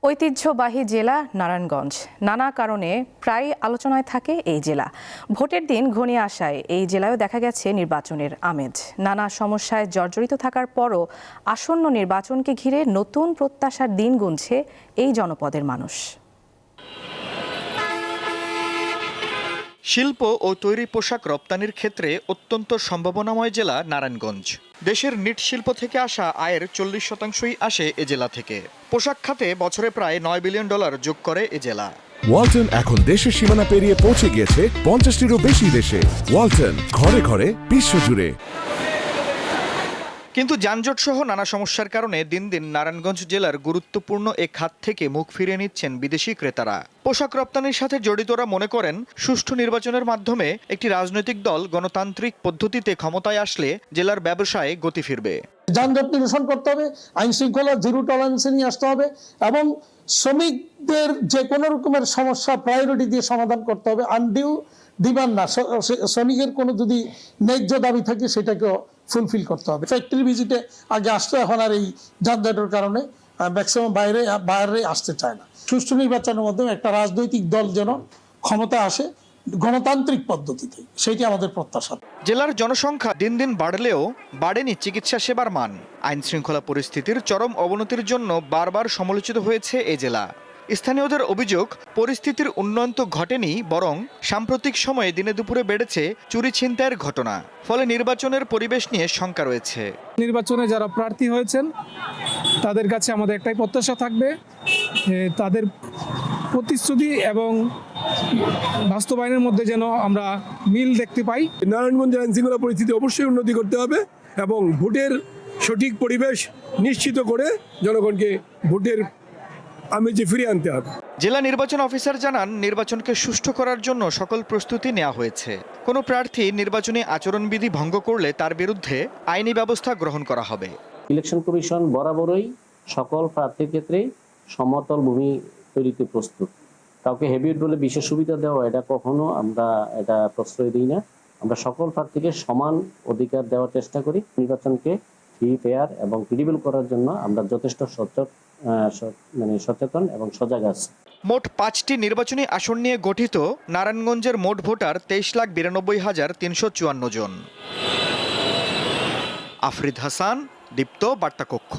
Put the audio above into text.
ঐতিহ্যবাহী জেলা নারায়ণগঞ্জ নানা কারণে প্রায় আলোচনায় থাকে এই জেলা। ভোটের দিন ঘনিয়ে আসায় এই জেলায়ও দেখা গেছে নির্বাচনের আমেজ। নানা সমস্যায় জর্জরিত থাকার পরও আসন্ন নির্বাচনকে ঘিরে নতুন প্রত্যাশার দিন গুনছে এই জনপদের মানুষ। শিল্প ও তৈরি পোশাক রপ্তানির ক্ষেত্রে অত্যন্ত সম্ভাবনাময় জেলা নারায়ণগঞ্জ। দেশের নিট শিল্প থেকে আসা আয়ের 40% আসে এ জেলা থেকে। পোশাক খাতে বছরে প্রায় $9 বিলিয়ন যোগ করে এ জেলা। ওয়ালটন এখন দেশের সীমানা পেরিয়ে পৌঁছে গিয়েছে 50টিরও বেশি দেশে। ওয়ালটন, ঘরে ঘরে বিশ্বজুড়ে। কিন্তু যানজট সহ নানা সমস্যার কারণে দিন দিন নারায়ণগঞ্জ জেলার গুরুত্বপূর্ণ এ খাত থেকে মুখ ফিরিয়ে নিচ্ছেন বিদেশি ক্রেতারা। পোশাক রপ্তানির সাথে জড়িতরা মনে করেন, সুষ্ঠু নির্বাচনের মাধ্যমে একটি রাজনৈতিক দল গণতান্ত্রিক পদ্ধতিতে ক্ষমতায় আসলে জেলার ব্যবসায় গতি ফিরবে। যানজট নিরসন করতে হবে, আইন শৃঙ্খলা জিরো টলারেন্সে নিয়ে আসতে হবে এবং শ্রমিকদের যে কোনো রকমের সমস্যা প্রায়োরিটি দিয়ে সমাধান করতে হবে। আনডিউ ডিমান্ড না, শ্রমিকের কোনো যদি ন্যায্য দাবি থাকে সেটাকেও ফুলফিল করতে হবে। ফ্যাক্টরি ভিজিটে আগে আসতো, এখন আর এই যানজটের কারণে ম্যাক্সিমাম বাইরে আসতে চায় না। সুষ্ঠু নির্বাচনের মাধ্যমে একটা রাজনৈতিক দল যেন ক্ষমতা আসে গণতান্ত্রিক পদ্ধতিতে, সেটি আমাদের প্রত্যাশা। জেলার জনসংখ্যা দিন দিন বাড়লেও বাড়েনি চিকিৎসা সেবার মান। আইন শৃঙ্খলা পরিস্থিতির চরম অবনতির জন্য বারবার সমালোচিত হয়েছে এ জেলা। স্থানীয়দের অভিযোগ, পরিস্থিতির উন্নয়ন তো ঘটেনি, বরং সাম্প্রতিক সময়ে দিনে দুপুরে বেড়েছে চুরি ছিনতাইয়ের ঘটনা। ফলে নির্বাচনের পরিবেশ নিয়ে শঙ্কা রয়েছে। নির্বাচনে যারা প্রার্থী হয়েছেন তাদের কাছে আমাদের একটাই প্রত্যাশা থাকবে, তাদের প্রতিশ্রুতি এবং বাস্তবায়নের মধ্যে যেন আমরা মিল দেখতে পাই। নারায়ণগঞ্জের আইন শৃঙ্খলা পরিস্থিতি অবশ্যই উন্নতি করতে হবে এবং ভোটের সঠিক পরিবেশ নিশ্চিত করে জনগণকে ভোটের আমেজে ফিরিয়ে আনতে হবে। জেলা নির্বাচন অফিসার জানান, নির্বাচনকে সুষ্ঠু করার জন্য সকল প্রস্তুতি নেওয়া হয়েছে। কোনো প্রার্থী নির্বাচনী আচরণবিধি ভঙ্গ করলে তার বিরুদ্ধে আইনি ব্যবস্থা গ্রহণ করা হবে। ইলেকশন কমিশন বরাবরই সকল প্রার্থীর ক্ষেত্রে সমতল ভূমি তৈরিতে প্রস্তুত। কাউকে হেভিওয়েট বলে বিশেষ সুবিধা দেওয়া, এটা কখনো আমরা এটা প্রশ্রয় দিই না। আমরা সকল প্রার্থীকে সমান অধিকার দেওয়ার চেষ্টা করি। নির্বাচনকে ফ্রি, ফেয়ার এবং ক্রেডিবল করার জন্য আমরা যথেষ্ট সচেতন এবং সজাগ আছি। মোট 5টি নির্বাচনী আসন নিয়ে গঠিত নারায়ণগঞ্জের মোট ভোটার 23,92,354 জন। আফরিদ হাসান, দীপ্ত বার্তা কক্ষ।